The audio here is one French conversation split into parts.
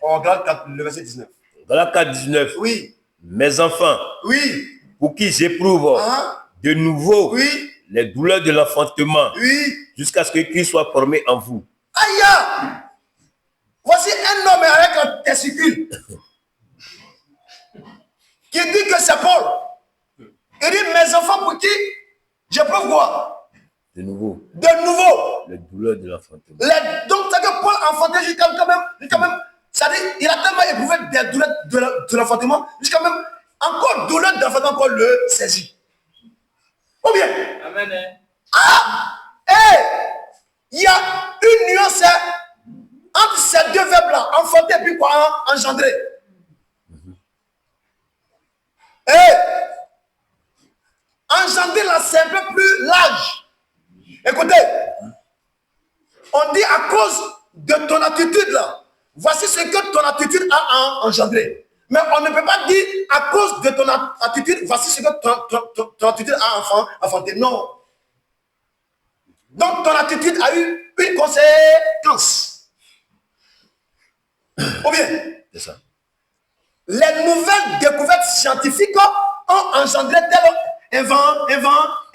En Galates 4, le verset 19. Galates 4, 19. Oui. Mes enfants, Oui. pour qui j'éprouve de nouveau les douleurs de l'enfantement, jusqu'à ce que Christ soit formé en vous. Aïe! Voici un homme avec un testicule qui dit que c'est Paul. Il dit, mes enfants, pour qui j'éprouve quoi? De nouveau. De nouveau. Les douleurs de l'enfantement. Donc, c'est que Paul enfantait jusqu'à quand même, c'est-à-dire, il a tellement éprouvé des douleurs de l'enfantement, jusqu'à même, encore douleur de l'enfantement, encore le saisit. Ou bien? Amen. Il y a une nuance entre ces deux verbes-là, enfanter et puis quoi? Engendrer. Engendrer là, c'est un peu plus large. Écoutez, on dit à cause de ton attitude là, voici ce que ton attitude a engendré. Mais on ne peut pas dire à cause de ton attitude, voici ce que ton attitude a enfanté. Non. Donc ton attitude a eu une conséquence. Ou bien, c'est ça. Les nouvelles découvertes scientifiques ont engendré telle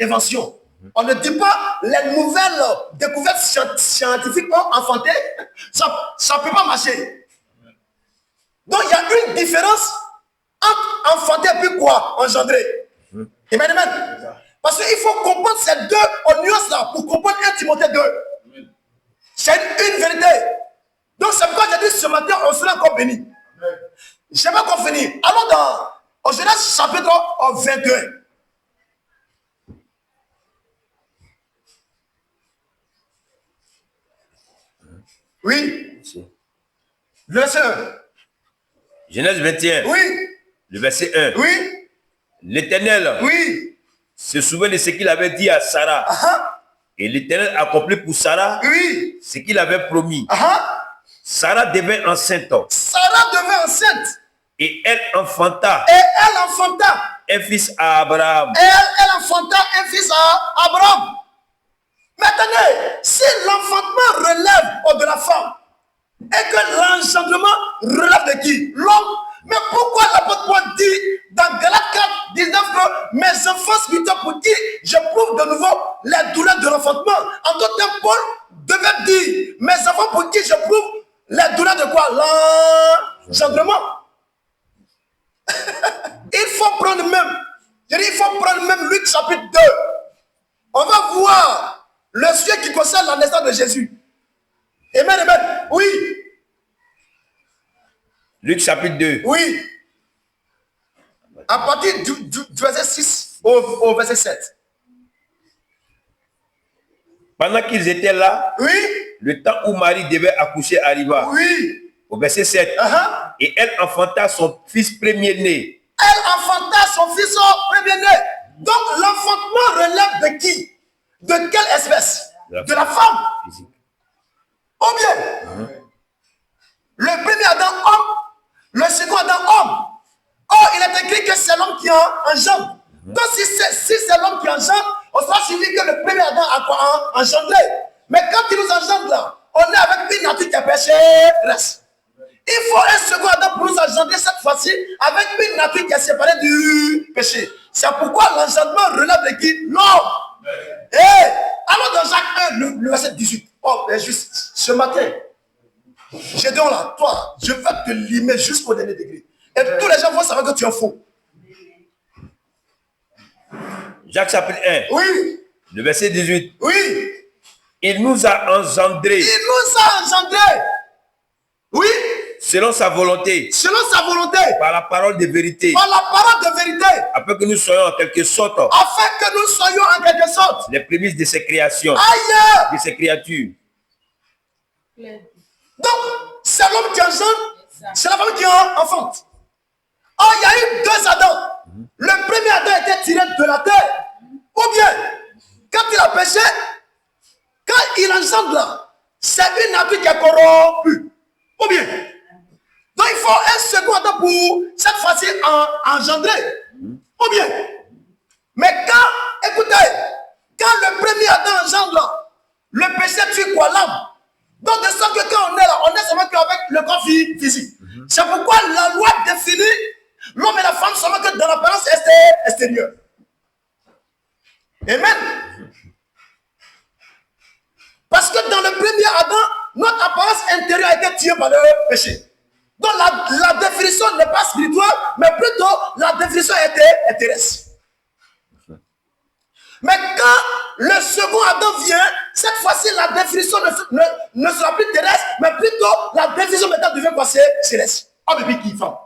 invention. On ne dit pas les nouvelles découvertes scientifiques ont enfanté, ça ne peut pas marcher. Donc il y a une différence entre enfanter et puis quoi? Engendrer. Amen. Parce qu'il faut comprendre ces deux nuances là pour comprendre 1 Timothée 2. C'est une vérité. Donc c'est pourquoi j'ai dit ce matin, on sera encore béni. Je n'ai pas encore fini. Allons au Genèse chapitre 21. Oui. Le verset 1. Genèse 21. Oui. Le verset 1. Oui. L'Éternel se souvient de ce qu'il avait dit à Sarah. Et l'Éternel accomplit pour Sarah ce qu'il avait promis. Sarah devint enceinte. Et elle enfanta. Un fils à Abraham. Elle enfanta un fils à Abraham. Maintenant, si l'enfantement relève de la femme et que l'engendrement relève de qui? L'homme. Mais pourquoi l'apôtre Paul dit dans Galates 4, 19 que mes enfants spirituels pour qui j'éprouve de nouveau les douleurs de l'enfantement? En d'autres termes, Paul devait dire mes enfants pour qui j'éprouve les douleurs de quoi? L'engendrement. Il faut prendre même Luc chapitre 2. On va voir le sujet qui concerne la naissance de Jésus. Amen, amen. Oui. Luc chapitre 2. Oui. À partir du verset 6 au verset 7. Pendant qu'ils étaient là, le temps où Marie devait accoucher arriva. Oui. Au verset 7. Et elle enfanta son fils premier-né. Donc l'enfantement relève de qui? De quelle espèce? De la femme. Physique. Ou bien le premier Adam homme, le second Adam homme. Or il est écrit que c'est l'homme qui engendre. Donc si c'est l'homme qui engendre, on sera suivi que le premier Adam a quoi engendré. Mais quand il nous engendre là, on est avec une nature qui est pécheresse. Il faut un second Adam pour nous engendrer cette fois-ci avec une nature qui est séparée du péché. C'est pourquoi l'engendrement relève de qui? L'homme. Allons dans Jacques 1, le verset 18. Oh, juste ce matin, Gédéon là, toi, je vais te limer jusqu'au dernier degré. Et tous les gens vont savoir que tu es faux. Jacques chapitre 1. Oui. Le verset 18. Oui. Il nous a engendrés. Oui. Selon sa volonté. Par la parole de vérité. Afin que nous soyons en quelque sorte. Les prémices de ses créations. Aïe. De ses créatures. Donc, c'est l'homme qui engendre, c'est la femme qui enfante. Or, il y a eu deux Adams. Le premier Adam était tiré de la terre. Ou bien, quand il a péché, quand il engendre là, c'est une nature qui est corrompue. Ou bien, donc il faut un second Adam pour cette fois-ci engendrer. Ou bien, mais quand, écoutez, quand le premier Adam engendre là, le péché tue quoi? L'âme. Donc de sorte que quand on est là, on est seulement qu'avec le corps physique. C'est pourquoi la loi définit l'homme et la femme seulement que dans l'apparence extérieure. Amen. Parce que dans le premier Adam, notre apparence intérieure a été tuée par le péché. Donc la définition n'est pas spirituelle, mais plutôt la définition était terrestre. Mais quand le second Adam vient, cette fois-ci la définition ne sera plus terrestre, mais plutôt la définition maintenant devient passer céleste. Oh, mais qui femme.